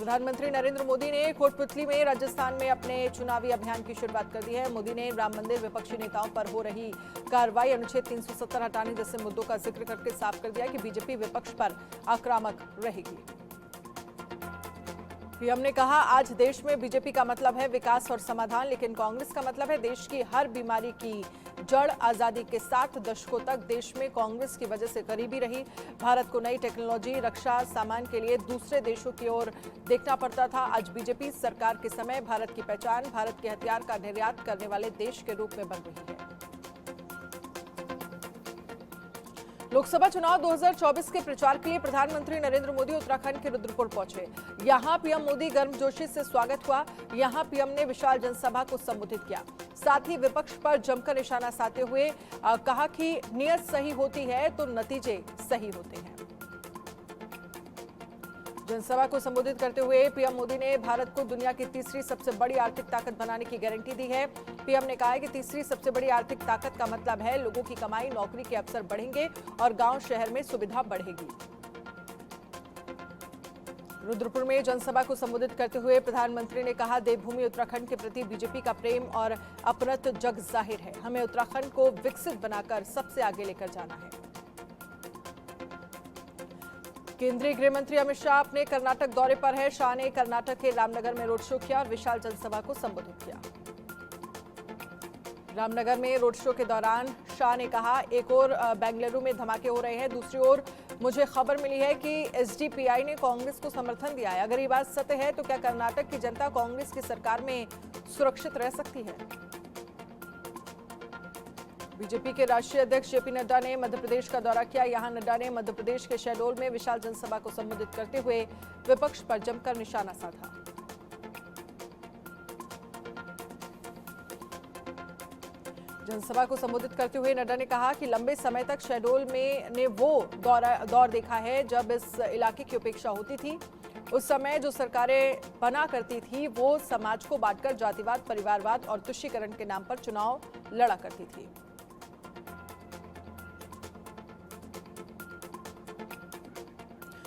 प्रधानमंत्री नरेंद्र मोदी ने कोटपुतली में राजस्थान में अपने चुनावी अभियान की शुरुआत कर दी है। मोदी ने राम मंदिर, विपक्षी नेताओं पर हो रही कार्रवाई, अनुच्छेद 370 हटाने जैसे मुद्दों का जिक्र करके साफ कर दिया कि बीजेपी विपक्ष पर आक्रामक रहेगी। पीएम ने कहा, आज देश में बीजेपी का मतलब है विकास और समाधान, लेकिन कांग्रेस का मतलब है देश की हर बीमारी की जड़। आजादी के 7 दशकों तक देश में कांग्रेस की वजह से गरीबी रही। भारत को नई टेक्नोलॉजी, रक्षा सामान के लिए दूसरे देशों की ओर देखना पड़ता था। आज बीजेपी सरकार के समय भारत की पहचान भारत के हथियार का निर्यात करने वाले देश के रूप में बन रही है। लोकसभा चुनाव 2024 के प्रचार के लिए प्रधानमंत्री नरेंद्र मोदी उत्तराखंड के रुद्रपुर पहुंचे। यहां पीएम मोदी गर्मजोशी से स्वागत हुआ। यहां पीएम ने विशाल जनसभा को संबोधित किया। साथ ही विपक्ष पर जमकर निशाना साधते हुए कहा कि नीयत सही होती है तो नतीजे सही होते हैं। जनसभा को संबोधित करते हुए पीएम मोदी ने भारत को दुनिया की तीसरी सबसे बड़ी आर्थिक ताकत बनाने की गारंटी दी है। पीएम ने कहा है कि तीसरी सबसे बड़ी आर्थिक ताकत का मतलब है लोगों की कमाई, नौकरी के अवसर बढ़ेंगे और गांव शहर में सुविधा बढ़ेगी। रुद्रपुर में जनसभा को संबोधित करते हुए प्रधानमंत्री ने कहा, देवभूमि उत्तराखंड के प्रति बीजेपी का प्रेम और अपनत्व जग जाहिर है। हमें उत्तराखंड को विकसित बनाकर सबसे आगे लेकर जाना है। केंद्रीय गृह मंत्री अमित शाह अपने कर्नाटक दौरे पर है। शाह ने कर्नाटक के रामनगर में रोड शो किया और विशाल जनसभा को संबोधित किया। रामनगर में रोड शो के दौरान शाह ने कहा, एक और बेंगलुरु में धमाके हो रहे हैं, दूसरी ओर मुझे खबर मिली है कि एसडीपीआई ने कांग्रेस को समर्थन दिया है। अगर ये बात सत्य है तो क्या कर्नाटक की जनता कांग्रेस की सरकार में सुरक्षित रह सकती है? बीजेपी के राष्ट्रीय अध्यक्ष जेपी नड्डा ने मध्य प्रदेश का दौरा किया। यहां नड्डा ने मध्य प्रदेश के शहडोल में विशाल जनसभा को संबोधित करते हुए विपक्ष पर जमकर निशाना साधा। जनसभा को संबोधित करते हुए नड्डा ने कहा कि लंबे समय तक शहडोल में ने वो दौर देखा है जब इस इलाके की उपेक्षा होती थी। उस समय जो सरकारें बना करती थी वो समाज को बांटकर जातिवाद, परिवारवाद और तुष्टीकरण के नाम पर चुनाव लड़ा करती थी।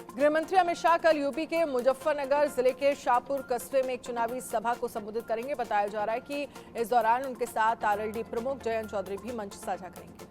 गृहमंत्री अमित शाह कल यूपी के मुजफ्फरनगर जिले के शाहपुर कस्बे में एक चुनावी सभा को संबोधित करेंगे। बताया जा रहा है कि इस दौरान उनके साथ आरएलडी प्रमुख जयंत चौधरी भी मंच साझा करेंगे।